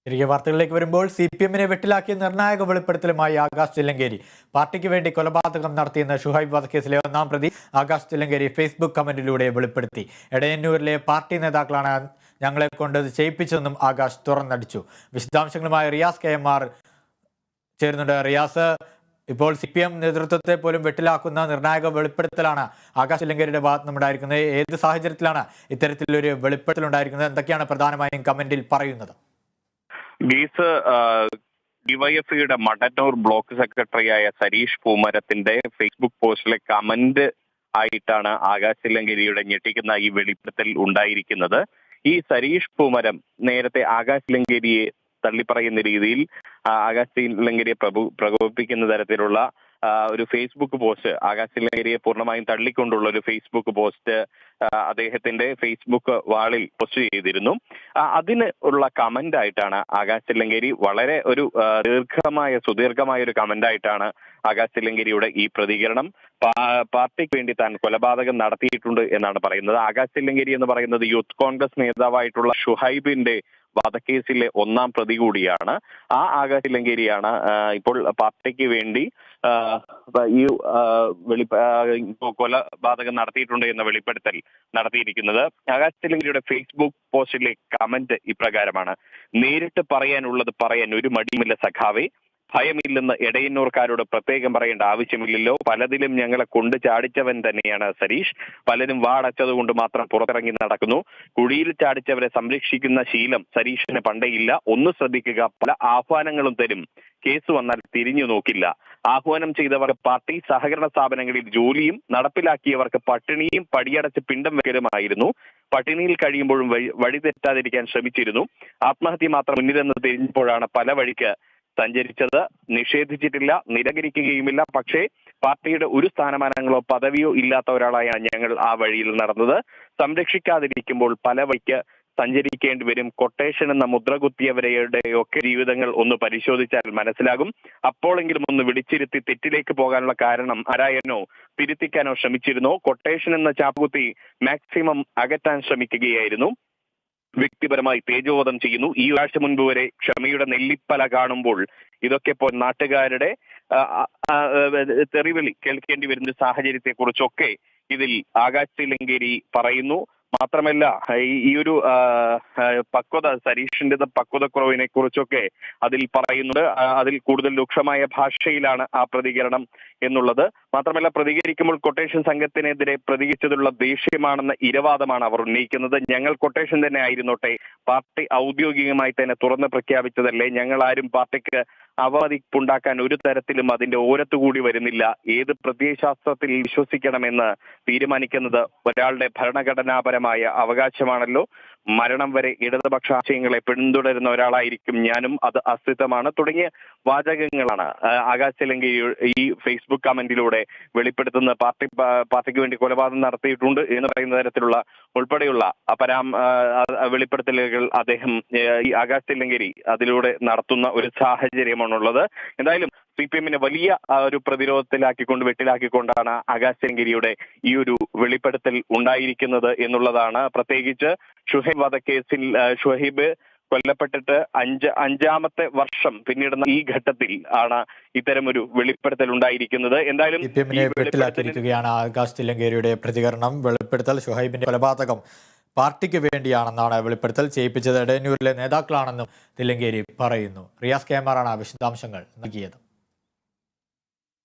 തിരികെ വാർത്തകളിലേക്ക് വരുമ്പോൾ CPM-നെ വെട്ടിലാക്കിയ നിർണായക വെളിപ്പെടുത്തലുമായി ആകാശ് ചില്ലങ്കേരി. പാർട്ടിക്ക് വേണ്ടി കൊലപാതകം നടത്തിയെന്ന ഷുഹൈബ് വധക്കേസിലെ ഒന്നാം പ്രതി ആകാശ് ചില്ലങ്കേരി ഫേസ്ബുക്ക് കമന്റിലൂടെ വെളിപ്പെടുത്തി. എടയന്നൂരിലെ പാർട്ടി നേതാക്കളാണ് ഞങ്ങളെ കൊണ്ട് ചെയ്യിപ്പിച്ചതെന്നും ആകാശ് തുറന്നടിച്ചു. വിശദാംശങ്ങളുമായി റിയാസ് KMR ചേരുന്നുണ്ട്. റിയാസ്, ഇപ്പോൾ CPM നേതൃത്വത്തെ പോലും വെട്ടിലാക്കുന്ന നിർണായക വെളിപ്പെടുത്തലാണ് ആകാശ് ചില്ലങ്കേരിയുടെ ഭാഗത്ത് നിന്നുണ്ടായിരിക്കുന്നത്. ഏത് സാഹചര്യത്തിലാണ് ഇത്തരത്തിലൊരു വെളിപ്പെടുത്തൽ ഉണ്ടായിരിക്കുന്നത്? എന്തൊക്കെയാണ് പ്രധാനമായും കമന്റിൽ പറയുന്നത്? ഡിവൈഎഫ്ഐയുടെ മട്ടന്നൂർ ബ്ലോക്ക് സെക്രട്ടറിയായ സരീഷ് പൂമരത്തിന്റെ ഫേസ്ബുക്ക് പോസ്റ്റിലെ കമന്റ് ആയിട്ടാണ് ആകാശ് ചില്ലങ്കേരിയുടെ ഞെട്ടിക്കുന്ന ഈ വെളിപ്പെടുത്തൽ ഉണ്ടായിരിക്കുന്നത്. ഈ സരീഷ് പൂമരം നേരത്തെ ആകാശ് ചില്ലങ്കേരിയെ തള്ളിപ്പറയുന്ന രീതിയിൽ ആകാശ് ചില്ലങ്കേരിയെ പ്രകോപിപ്പിക്കുന്ന തരത്തിലുള്ള ഒരു ഫേസ്ബുക്ക് പോസ്റ്റ്, ആകാശ് ചില്ലങ്കേരിയെ പൂർണ്ണമായും തള്ളിക്കൊണ്ടുള്ള ഒരു ഫേസ്ബുക്ക് പോസ്റ്റ് അദ്ദേഹത്തിന്റെ ഫേസ്ബുക്ക് വാളിൽ പോസ്റ്റ് ചെയ്തിരുന്നു. അതിന് ഉള്ള കമന്റ് ആയിട്ടാണ് ആകാശ് ചില്ലങ്കേരി വളരെ ഒരു സുദീർഘമായ ഒരു കമന്റ് ആയിട്ടാണ് ആകാശ് ചില്ലങ്കേരിയുടെ ഈ പ്രതികരണം. പാർട്ടിക്ക് വേണ്ടി താൻ കൊലപാതകം നടത്തിയിട്ടുണ്ട് എന്നാണ് പറയുന്നത്. ആകാശ് ചില്ലങ്കേരി എന്ന് പറയുന്നത് യൂത്ത് കോൺഗ്രസ് നേതാവായിട്ടുള്ള ഷുഹൈബിന്റെ വധക്കേസിലെ ഒന്നാം പ്രതി കൂടിയാണ്. ആ ആകാശ് ചില്ലങ്കേരിയാണ് ഇപ്പോൾ പാർട്ടിക്ക് വേണ്ടി ഈ കൊലപാതകം നടത്തിയിട്ടുണ്ട് എന്ന വെളിപ്പെടുത്തൽ നടത്തിയിരിക്കുന്നത്. ആകാശ് ചില്ലങ്കേരിയുടെ ഫേസ്ബുക്ക് പോസ്റ്റിലെ കമന്റ് ഇപ്രകാരമാണ്: നേരിട്ട് പറയാനുള്ളത് പറയാൻ ഒരു മടിയുമില്ല സഖാവേ, ഭയമില്ലെന്ന് എടയന്നൂർക്കാരോട് പ്രത്യേകം പറയേണ്ട ആവശ്യമില്ലല്ലോ. പലതിലും ഞങ്ങളെ കൊണ്ട് ചാടിച്ചവൻ തന്നെയാണ് സരീഷ്. പലരും വാടച്ചത് കൊണ്ട് മാത്രം പുറത്തിറങ്ങി നടക്കുന്നു. കുഴിയിൽ ചാടിച്ചവരെ സംരക്ഷിക്കുന്ന ശീലം സരീഷിന് പണ്ടേയില്ല. ഒന്ന് ശ്രദ്ധിക്കുക, പല ആഹ്വാനങ്ങളും തരും, കേസ് വന്നാൽ തിരിഞ്ഞു നോക്കില്ല. ആഹ്വാനം ചെയ്തവർ പാർട്ടി സഹകരണ സ്ഥാപനങ്ങളിൽ ജോലിയും നടപ്പിലാക്കിയവർക്ക് പട്ടിണിയും പടിയടച്ച് പിണ്ടം വെക്കലുമായിരുന്നു. പട്ടിണിയിൽ കഴിയുമ്പോഴും വഴി തെറ്റാതിരിക്കാൻ ശ്രമിച്ചിരുന്നു. ആത്മഹത്യ മാത്രം മുന്നിലെന്ന് തിരിഞ്ഞപ്പോഴാണ് പല വഴിക്ക് സഞ്ചരിച്ചത്. നിഷേധിച്ചിട്ടില്ല, നിരാകരിക്കുകയുമില്ല. പക്ഷേ പാർട്ടിയുടെ ഒരു സ്ഥാനമാനങ്ങളോ പദവിയോ ഇല്ലാത്ത ഒരാളായാണ് ഞങ്ങൾ ആ വഴിയിൽ നടന്നത്. സംരക്ഷിക്കാതിരിക്കുമ്പോൾ പല വഴിക്ക് സഞ്ചരിക്കേണ്ടി വരും. കൊട്ടേഷൻ എന്ന മുദ്ര കുത്തിയവരെയൊക്കെ ജീവിതങ്ങൾ ഒന്ന് പരിശോധിച്ചാൽ മനസ്സിലാകും. അപ്പോഴെങ്കിലും ഒന്ന് വിളിച്ചിരുത്തി തെറ്റിലേക്ക് പോകാനുള്ള കാരണം ആരായനോ തിരുത്തിക്കാനോ ശ്രമിച്ചിരുന്നോ? കൊട്ടേഷൻ എന്ന ചാപ്പുകുത്തി മാക്സിമം അകറ്റാൻ ശ്രമിക്കുകയായിരുന്നു. വ്യക്തിപരമായി തേജോവധം ചെയ്യുന്നു. ഈ ആഴ്ച മുൻപ് വരെ ക്ഷമയുടെ നെല്ലിപ്പല കാണുമ്പോൾ ഇതൊക്കെ ഇപ്പോൾ നാട്ടുകാരുടെ തെറിവിളി കേൾക്കേണ്ടി വരുന്ന സാഹചര്യത്തെ കുറിച്ചൊക്കെ ഇതിൽ ആകാശ് ചില്ലങ്കേരി പറയുന്നു. മാത്രമല്ല, ഈ ഒരു സരീഷിന്റെ പക്വതക്കുറവിനെ കുറിച്ചൊക്കെ അതിൽ പറയുന്നുണ്ട്. അതിൽ കൂടുതൽ രൂക്ഷമായ ഭാഷയിലാണ് ആ പ്രതികരണം എന്നുള്ളത്. മാത്രമല്ല, പ്രതികരിക്കുമ്പോൾ കൊട്ടേഷൻ സംഘത്തിനെതിരെ പ്രതികരിച്ചതിലുള്ള ദേഷ്യമാണെന്ന ഇരവാദമാണ് അവർ ഉന്നയിക്കുന്നത്. ഞങ്ങൾ കൊട്ടേഷൻ തന്നെ ആയിരുന്നോട്ടെ, പാർട്ടി ഔദ്യോഗികമായി തന്നെ തുറന്ന് പ്രഖ്യാപിച്ചതല്ലേ, ഞങ്ങൾ ആരും പാർട്ടിക്ക് അവമതിപ്പുണ്ടാക്കാൻ ഒരു തരത്തിലും അതിന്റെ ഓരത്തുകൂടി വരുന്നില്ല. ഏത് പ്രത്യയശാസ്ത്രത്തിൽ വിശ്വസിക്കണമെന്ന് തീരുമാനിക്കുന്നത് ഒരാളുടെ ഭരണഘടനാപരമായ അവകാശമാണല്ലോ. മരണം വരെ ഇടതുപക്ഷ ആശയങ്ങളെ പിന്തുടരുന്ന ഒരാളായിരിക്കും ഞാനും, അത് അസ്തിത്വമാണ് തുടങ്ങിയ വാചകങ്ങളാണ് ആകാശ് ചില്ലങ്കേരി ഈ ഫേസ്ബുക്ക് കമന്റിലൂടെ വെളിപ്പെടുത്തുന്ന. പാർട്ടിക്ക് വേണ്ടി കൊലപാതകം നടത്തിയിട്ടുണ്ട് എന്ന് പറയുന്ന തരത്തിലുള്ള ഉൾപ്പെടെയുള്ള വെളിപ്പെടുത്തലുകൾ അദ്ദേഹം ഈ ആകാശ് ചില്ലങ്കേരി അതിലൂടെ നടത്തുന്ന ഒരു സാഹചര്യമാണുള്ളത്. എന്തായാലും CPM-നെ വലിയ ഒരു പ്രതിരോധത്തിലാക്കിക്കൊണ്ട് വെട്ടിലാക്കിക്കൊണ്ടാണ് ആകാശ് ചില്ലങ്കേരിയുടെ ഈ ഒരു വെളിപ്പെടുത്തൽ ഉണ്ടായിരിക്കുന്നത് എന്നുള്ളതാണ്. പ്രത്യേകിച്ച് ഷുഹൈബ് വധക്കേസിൽ ഷുഹൈബ് കൊല്ലപ്പെട്ടിട്ട് അഞ്ചാമത്തെ വർഷം പിന്നിടുന്ന ഈ ഘട്ടത്തിൽ ആണ് ഇത്തരം ഒരു വെളിപ്പെടുത്തൽ ഉണ്ടായിരിക്കുന്നത്. എന്തായാലും CPM-നെ വെട്ടിലാക്കിയിരിക്കുകയാണ് ആകാശ് ചില്ലങ്കേരിയുടെ പ്രതികരണം. വെളിപ്പെടുത്തൽ ഷുഹൈബിന്റെ കൊലപാതകം പാർട്ടിക്ക് വേണ്ടിയാണെന്നാണ് വെളിപ്പെടുത്തൽ. ചെയ്യിപ്പിച്ചത് എടയന്നൂരിലെ നേതാക്കളാണെന്നും ചില്ലങ്കേരി പറയുന്നു. റിയാസ് KMR വിശദാംശങ്ങൾ നൽകിയത്.